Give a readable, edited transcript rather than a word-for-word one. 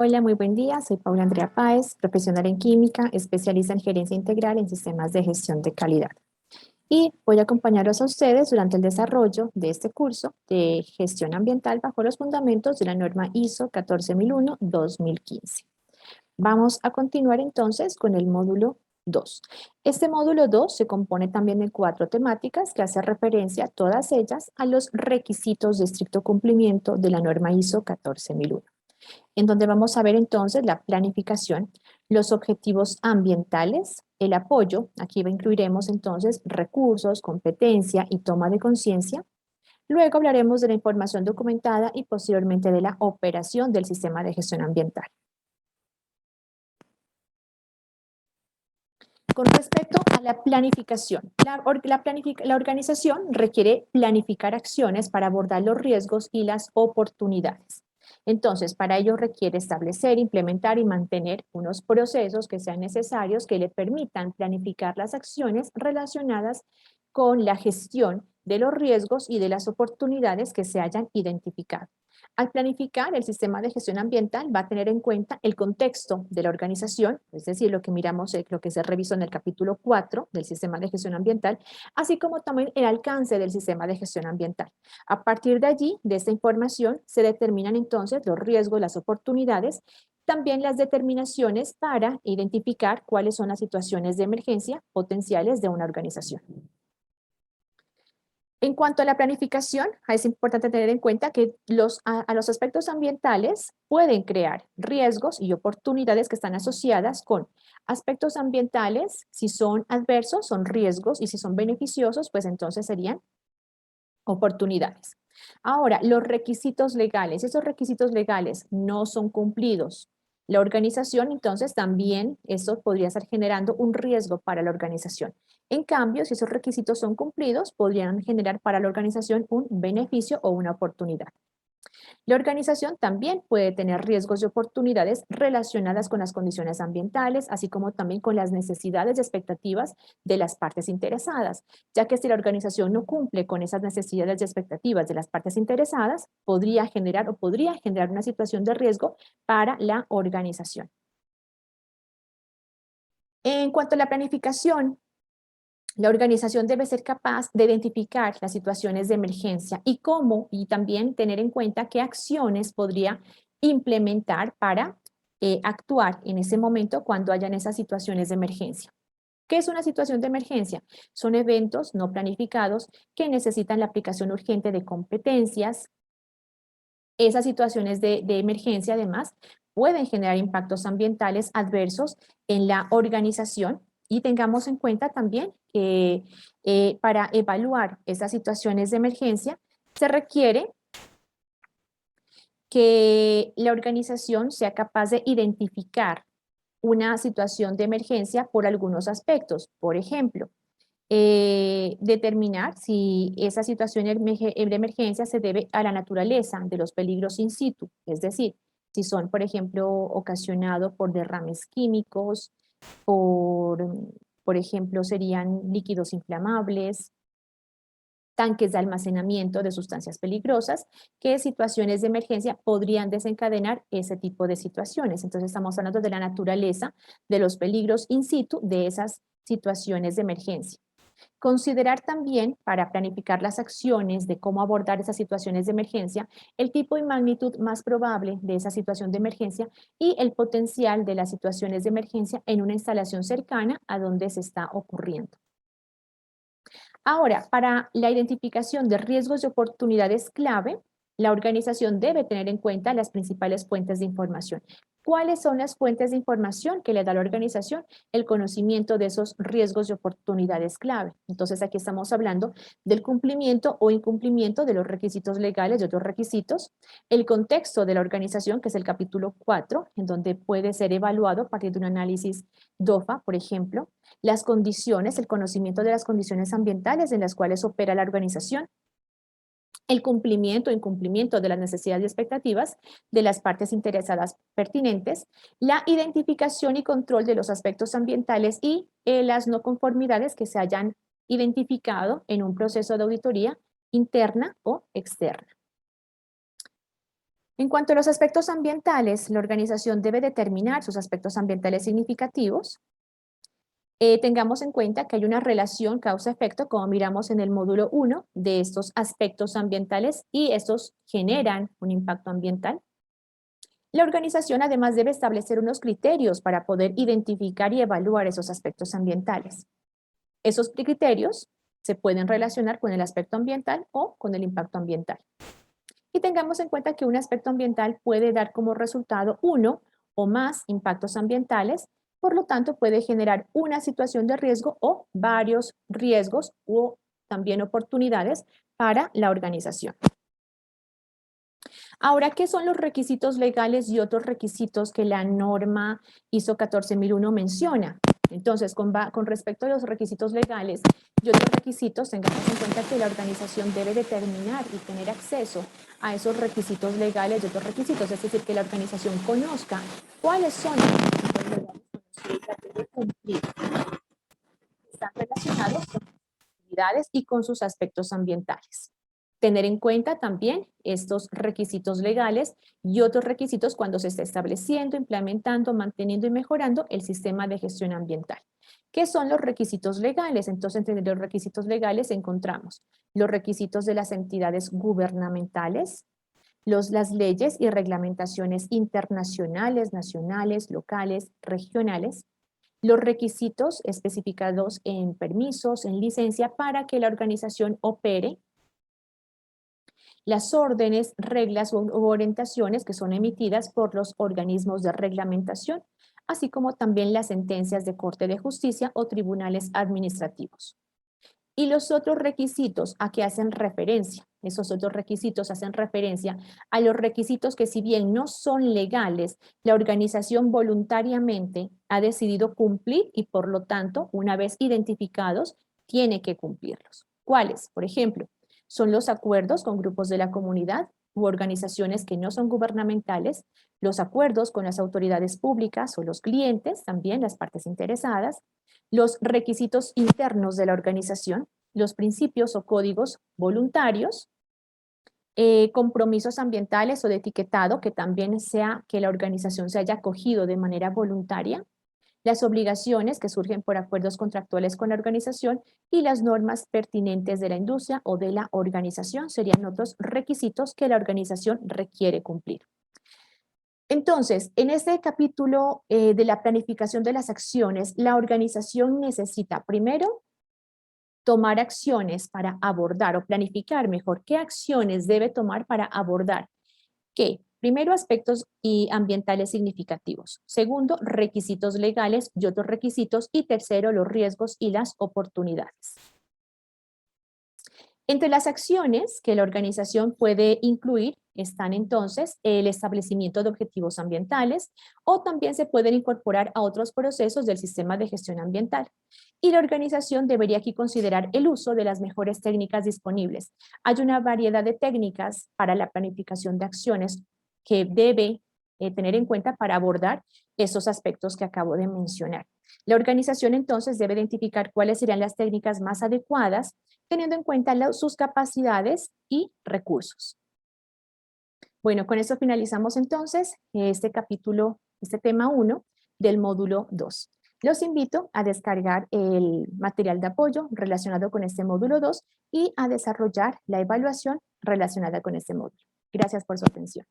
Hola, muy buen día. Soy Paula Andrea Páez, profesional en química, especialista en gerencia integral en sistemas de gestión de calidad. Y voy a acompañaros a ustedes durante el desarrollo de este curso de gestión ambiental bajo los fundamentos de la norma ISO 14001-2015. Vamos a continuar entonces con el módulo 2. Este módulo 2 se compone también de 4 temáticas que hacen referencia, todas ellas, a los requisitos de estricto cumplimiento de la norma ISO 14001, en donde vamos a ver entonces la planificación, los objetivos ambientales, el apoyo, aquí incluiremos entonces recursos, competencia y toma de conciencia. Luego hablaremos de la información documentada y posteriormente de la operación del sistema de gestión ambiental. Con respecto a la planificación, la organización requiere planificar acciones para abordar los riesgos y las oportunidades. Entonces, para ello requiere establecer, implementar y mantener unos procesos que sean necesarios que le permitan planificar las acciones relacionadas con la gestión de los riesgos y de las oportunidades que se hayan identificado. Al planificar, el sistema de gestión ambiental va a tener en cuenta el contexto de la organización, es decir, lo que miramos, lo que se revisó en el capítulo 4 del sistema de gestión ambiental, así como también el alcance del sistema de gestión ambiental. A partir de allí, de esta información, se determinan entonces los riesgos, las oportunidades, también las determinaciones para identificar cuáles son las situaciones de emergencia potenciales de una organización. En cuanto a la planificación, es importante tener en cuenta que a los aspectos ambientales pueden crear riesgos y oportunidades que están asociadas con aspectos ambientales. Si son adversos, son riesgos, y si son beneficiosos, pues entonces serían oportunidades. Ahora, los requisitos legales. Esos requisitos legales no son cumplidos. La organización, entonces, también eso podría estar generando un riesgo para la organización. En cambio, si esos requisitos son cumplidos, podrían generar para la organización un beneficio o una oportunidad. La organización también puede tener riesgos y oportunidades relacionadas con las condiciones ambientales, así como también con las necesidades y expectativas de las partes interesadas, ya que si la organización no cumple con esas necesidades y expectativas de las partes interesadas, podría generar una situación de riesgo para la organización. En cuanto a la planificación, la organización debe ser capaz de identificar las situaciones de emergencia y también tener en cuenta qué acciones podría implementar para actuar en ese momento cuando hayan esas situaciones de emergencia. ¿Qué es una situación de emergencia? Son eventos no planificados que necesitan la aplicación urgente de competencias. Esas situaciones de emergencia, además, pueden generar impactos ambientales adversos en la organización, y tengamos en cuenta también que para evaluar esas situaciones de emergencia se requiere que la organización sea capaz de identificar una situación de emergencia por algunos aspectos. Por ejemplo, determinar si esa situación de emergencia se debe a la naturaleza de los peligros in situ, es decir, si son, por ejemplo, ocasionados por derrames químicos, por, por ejemplo, serían líquidos inflamables, tanques de almacenamiento de sustancias peligrosas, qué situaciones de emergencia podrían desencadenar ese tipo de situaciones. Entonces estamos hablando de la naturaleza de los peligros in situ de esas situaciones de emergencia. Considerar también, para planificar las acciones de cómo abordar esas situaciones de emergencia, el tipo y magnitud más probable de esa situación de emergencia y el potencial de las situaciones de emergencia en una instalación cercana a donde se está ocurriendo. Ahora, para la identificación de riesgos y oportunidades clave, la organización debe tener en cuenta las principales fuentes de información. ¿Cuáles son las fuentes de información que le da la organización? El conocimiento de esos riesgos y oportunidades clave. Entonces, aquí estamos hablando del cumplimiento o incumplimiento de los requisitos legales y otros requisitos, el contexto de la organización, que es el capítulo 4, en donde puede ser evaluado a partir de un análisis DOFA, por ejemplo, las condiciones, el conocimiento de las condiciones ambientales en las cuales opera la organización, el cumplimiento o incumplimiento de las necesidades y expectativas de las partes interesadas pertinentes, la identificación y control de los aspectos ambientales y las no conformidades que se hayan identificado en un proceso de auditoría interna o externa. En cuanto a los aspectos ambientales, la organización debe determinar sus aspectos ambientales significativos. Tengamos en cuenta que hay una relación causa-efecto, como miramos en el módulo 1, de estos aspectos ambientales y estos generan un impacto ambiental. La organización además debe establecer unos criterios para poder identificar y evaluar esos aspectos ambientales. Esos criterios se pueden relacionar con el aspecto ambiental o con el impacto ambiental. Y tengamos en cuenta que un aspecto ambiental puede dar como resultado uno o más impactos ambientales, por lo tanto puede generar una situación de riesgo o varios riesgos o también oportunidades para la organización. Ahora, ¿qué son los requisitos legales y otros requisitos que la norma ISO 14001 menciona? Entonces, con respecto a los requisitos legales y otros requisitos, tengamos en cuenta que la organización debe determinar y tener acceso a esos requisitos legales y otros requisitos, es decir, que la organización conozca cuáles son los requisitos legales con los que debe cumplir. Están relacionados con sus actividades y con sus aspectos ambientales. Tener en cuenta también estos requisitos legales y otros requisitos cuando se está estableciendo, implementando, manteniendo y mejorando el sistema de gestión ambiental. ¿Qué son los requisitos legales? Entonces, entre los requisitos legales encontramos los requisitos de las entidades gubernamentales, las leyes y reglamentaciones internacionales, nacionales, locales, regionales, los requisitos especificados en permisos, en licencia para que la organización opere, las órdenes, reglas u orientaciones que son emitidas por los organismos de reglamentación, así como también las sentencias de Corte de Justicia o tribunales administrativos. Y los otros requisitos a que hacen referencia, esos otros requisitos hacen referencia a los requisitos que si bien no son legales, la organización voluntariamente ha decidido cumplir y por lo tanto, una vez identificados, tiene que cumplirlos. ¿Cuáles? Por ejemplo, son los acuerdos con grupos de la comunidad u organizaciones que no son gubernamentales, los acuerdos con las autoridades públicas o los clientes, también las partes interesadas, los requisitos internos de la organización, los principios o códigos voluntarios, compromisos ambientales o de etiquetado, que también sea que la organización se haya acogido de manera voluntaria, las obligaciones que surgen por acuerdos contractuales con la organización y las normas pertinentes de la industria o de la organización serían otros requisitos que la organización requiere cumplir. Entonces, en este capítulo de la planificación de las acciones, la organización necesita primero tomar acciones para abordar o planificar mejor qué acciones debe tomar para abordar qué. Primero, aspectos ambientales significativos. Segundo, requisitos legales y otros requisitos. Y tercero, los riesgos y las oportunidades. Entre las acciones que la organización puede incluir están entonces el establecimiento de objetivos ambientales o también se pueden incorporar a otros procesos del sistema de gestión ambiental. Y la organización debería aquí considerar el uso de las mejores técnicas disponibles. Hay una variedad de técnicas para la planificación de acciones que debe tener en cuenta para abordar esos aspectos que acabo de mencionar. La organización entonces debe identificar cuáles serían las técnicas más adecuadas teniendo en cuenta sus capacidades y recursos. Bueno, con esto finalizamos entonces este capítulo, este tema 1 del módulo 2. Los invito a descargar el material de apoyo relacionado con este módulo 2 y a desarrollar la evaluación relacionada con este módulo. Gracias por su atención.